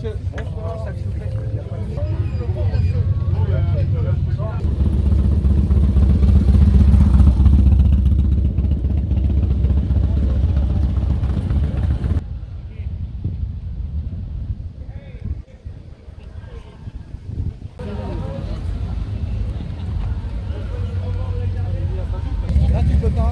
Là, tu peux pas.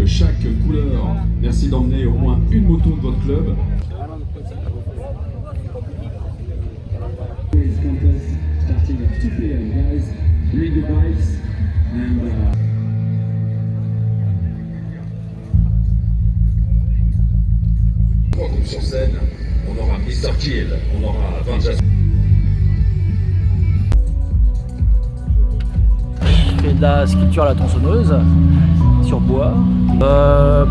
Chaque couleur, merci d'emmener au moins une moto de votre club. Starting at 2 p.m. guys, bring the bikes and sur scène, on aura Mr. Kill, on aura Vanja. Je fais de la sculpture à la tronçonneuse sur bois. Là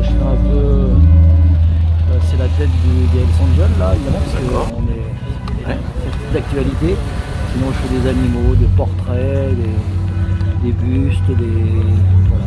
je fais un peu. C'est la tête des Hells Angels là, parce qu'on est d'actualité. Sinon je fais des animaux, des portraits, des bustes, voilà.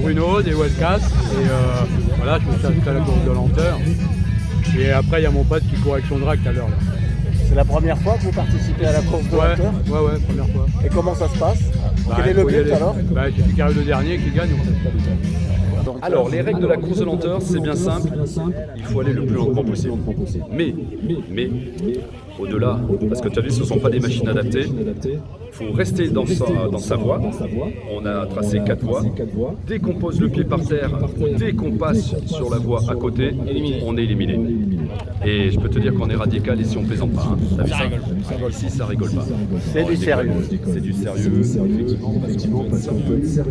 Bruno, des Wildcats, et voilà, je me suis inscrit à la course de lenteur. Et après, il y a mon pote qui court avec son drag tout à l'heure. C'est la première fois que vous participez à la course de lenteur? Ouais, première fois. Et comment ça se passe? Quel est le but alors? J'ai celui qui arrive le dernier qui gagne en fait. Alors, les règles de la course de lenteur, c'est bien simple. Il faut aller le plus lentement possible. Mais, au-delà, parce que tu as vu, ce ne sont pas des machines adaptées, il faut rester dans sa voie. On a tracé 4 voies. Dès qu'on pose le pied par terre, dès qu'on passe sur la voie à côté, on est éliminé. Et je peux te dire qu'on est radical ici, on plaisante pas. Hein. T'as vu ça? Ici, ça rigole pas. C'est du sérieux. C'est du sérieux, effectivement, parce qu'on peut être sérieux.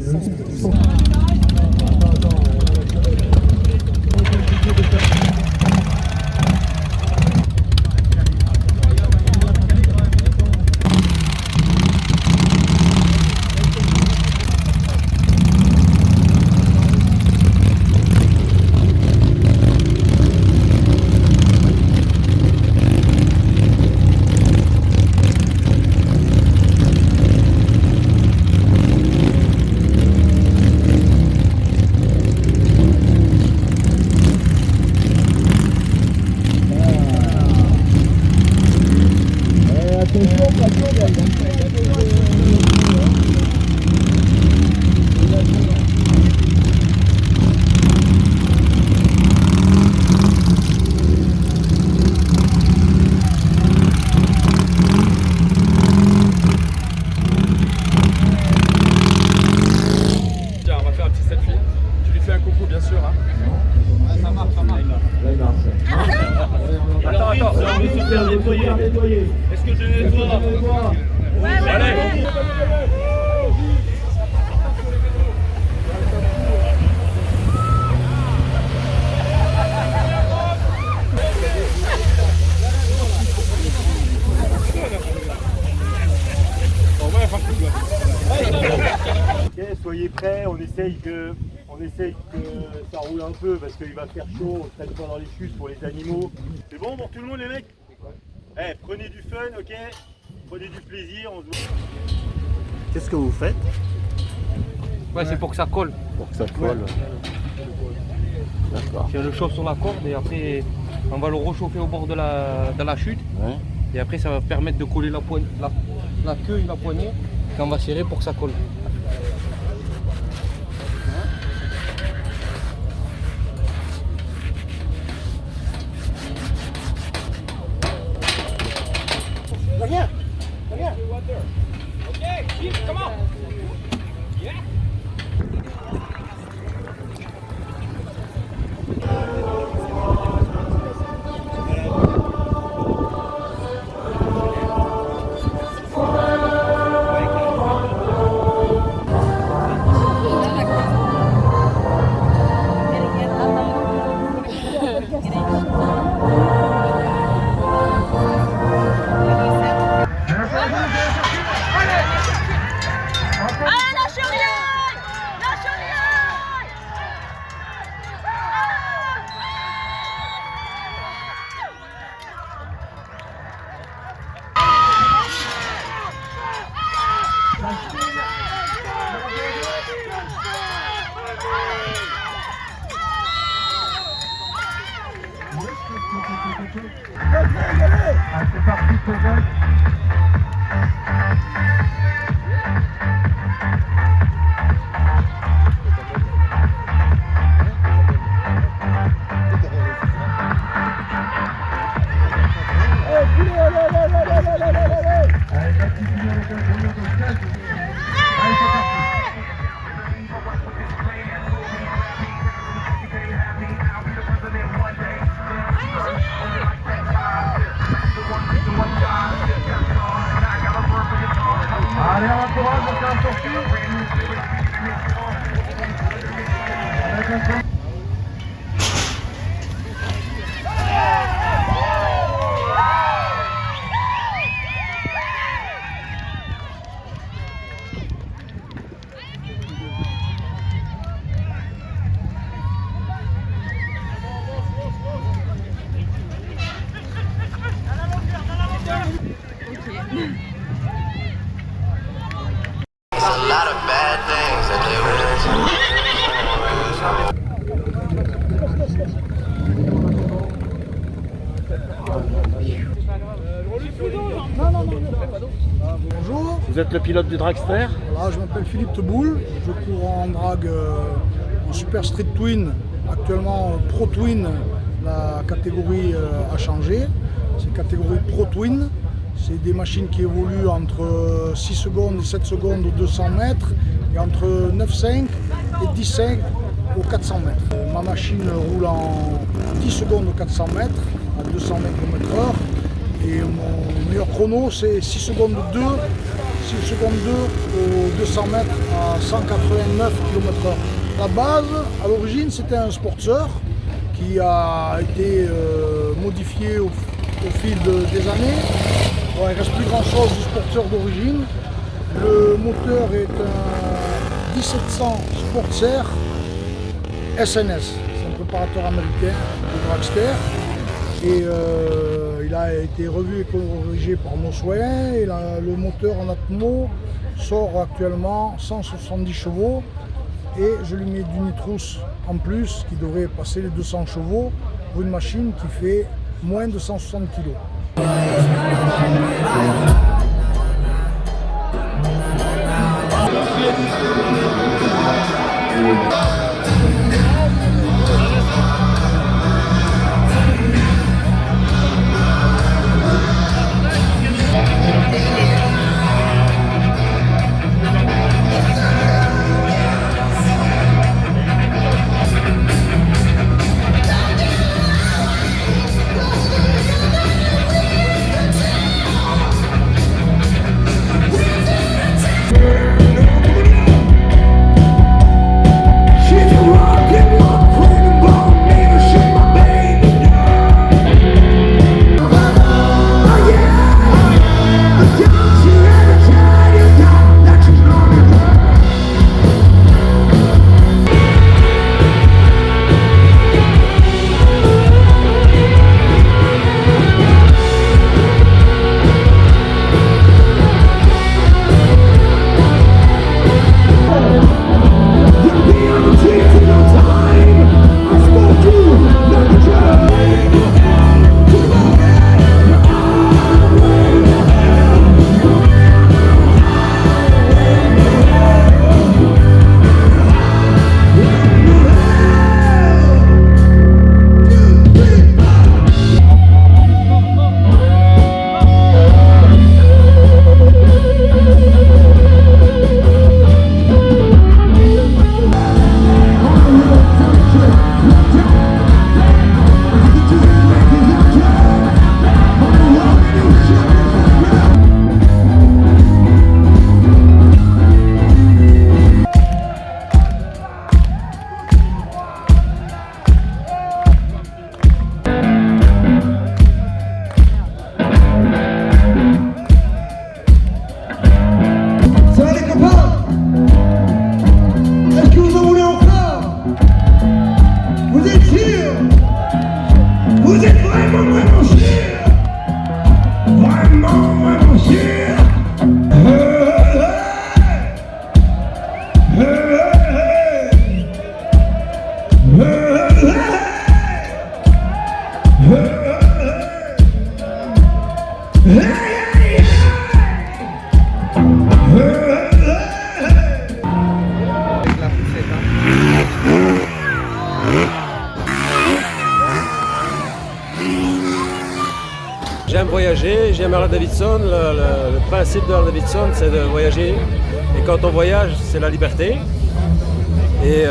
Est-ce que je nettoie? Ouais, allez. Ok, soyez prêts, on essaye que ça roule un peu parce qu'il va faire chaud, on ne traîne pas dans les chutes pour les animaux. C'est bon pour tout le monde les mecs? Eh, prenez du fun, ok? Prenez du plaisir. Qu'est-ce que vous faites? Ouais, c'est pour que ça colle. Pour que ça colle. D'accord. On le chauffe sur la corde et après on va le réchauffer au bord de la chute. Ouais. Et après ça va permettre de coller la queue et la poignée qu'on va serrer pour que ça colle. Reviens, reviens. Okay, come on. Yeah. C'est parti pour eux. Allez, on encourage, on fait un sortie. A lot of bad things that they Bonjour. Vous êtes le pilote du dragster? Voilà, je m'appelle Philippe Teboul, je cours en drague en Super Street Twin, actuellement Pro Twin, la catégorie a changé. C'est catégorie Pro Twin. C'est des machines qui évoluent entre 6 secondes et 7 secondes aux 200 mètres et entre 9,5 et 10,5 aux 400 mètres. Ma machine roule en 10 secondes aux 400 mètres, à 200 mètres km/h. Et mon meilleur chrono, c'est 6 secondes 2 aux 200 mètres à 189 km/h. La base, à l'origine, c'était un Sportster qui a été modifié au fil des années. Bon, il ne reste plus grand chose du Sportster d'origine. Le moteur est un 1700 Sportster SNS. C'est un préparateur américain de dragster. Et il a été revu et corrigé par nos soins. Et le moteur en Atmo sort actuellement 170 chevaux. Et je lui mets du nitrous en plus qui devrait passer les 200 chevaux pour une machine qui fait moins de 160 kg. J'aime voyager, j'aime Harley-Davidson. Le principe de Harley-Davidson, c'est de voyager. Et quand on voyage, c'est la liberté. Et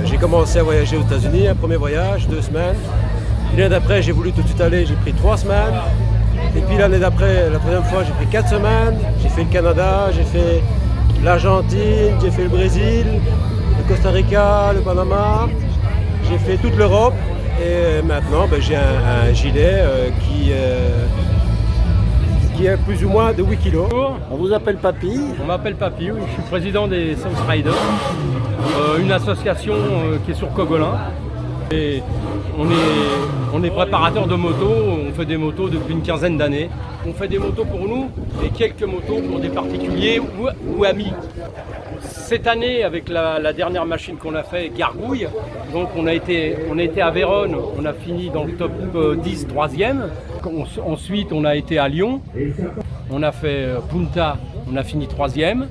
j'ai commencé à voyager aux États-Unis, un premier voyage, 2 semaines. L'année d'après, j'ai voulu tout de suite aller, j'ai pris 3 semaines. Et puis l'année d'après, la troisième fois, j'ai pris 4 semaines. J'ai fait le Canada, j'ai fait l'Argentine, j'ai fait le Brésil, le Costa Rica, le Panama. J'ai fait toute l'Europe. Et maintenant, j'ai un gilet qui est plus ou moins de 8 kg. On vous appelle Papy. On m'appelle Papy, oui. Je suis président des South Riders, une association qui est sur Cogolin. Et on est préparateur de motos, on fait des motos depuis une quinzaine d'années. On fait des motos pour nous et quelques motos pour des particuliers ou amis. Cette année, avec la dernière machine qu'on a fait, Gargouille, donc on a été à Vérone, on a fini dans le top 10, 3e. Ensuite, on a été à Lyon, on a fait Punta, on a fini 3e.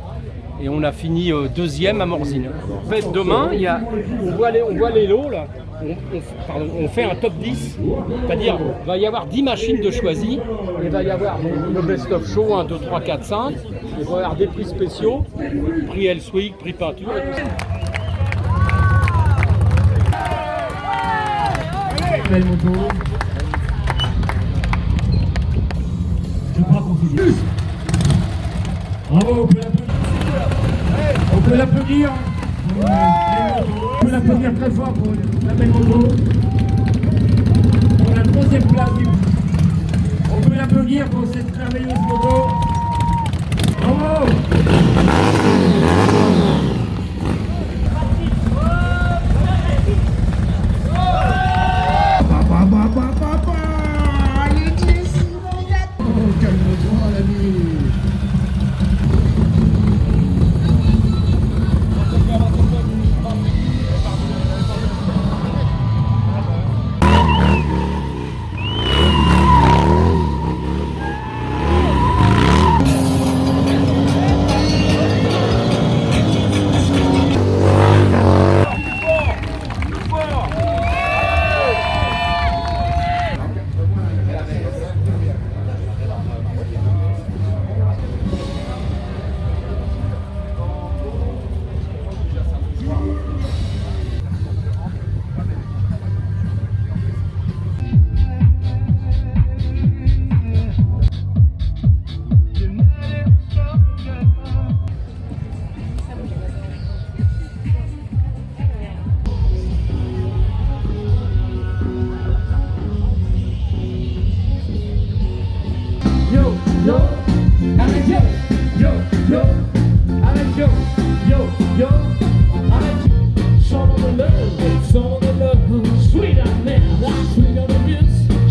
et on a fini deuxième à Morzine. En fait, demain, on voit les lots là. On fait un top 10, c'est-à-dire il va y avoir 10 machines de choisies, il va y avoir le best-of show 1, 2, 3, 4, 5, il va y avoir des prix spéciaux, prix Elswick, prix peinture et tout ça. Belle moto. Je crois qu'on finit. Bravo, on peut l'applaudir. On peut l'applaudir très fort pour la belle moto. Pour la 3e place. On peut l'applaudir pour cette merveilleuse moto. Bravo. Calme-toi, l'ami.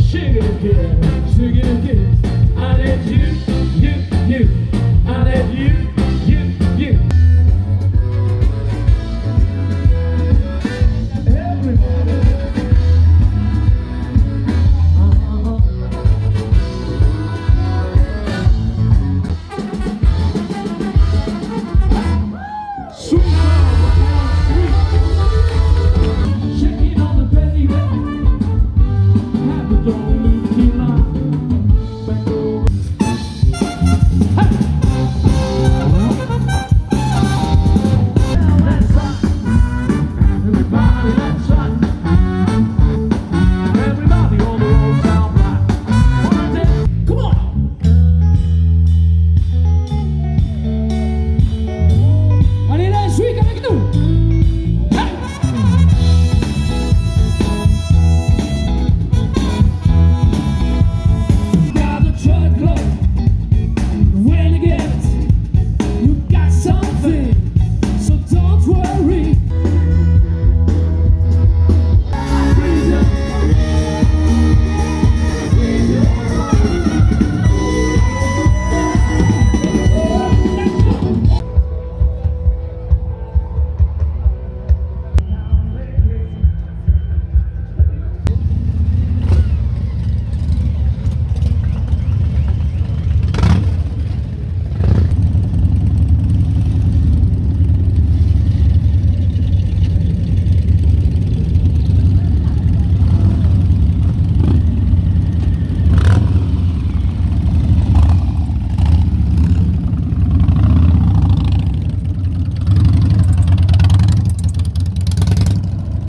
Sugar, sugar, I let you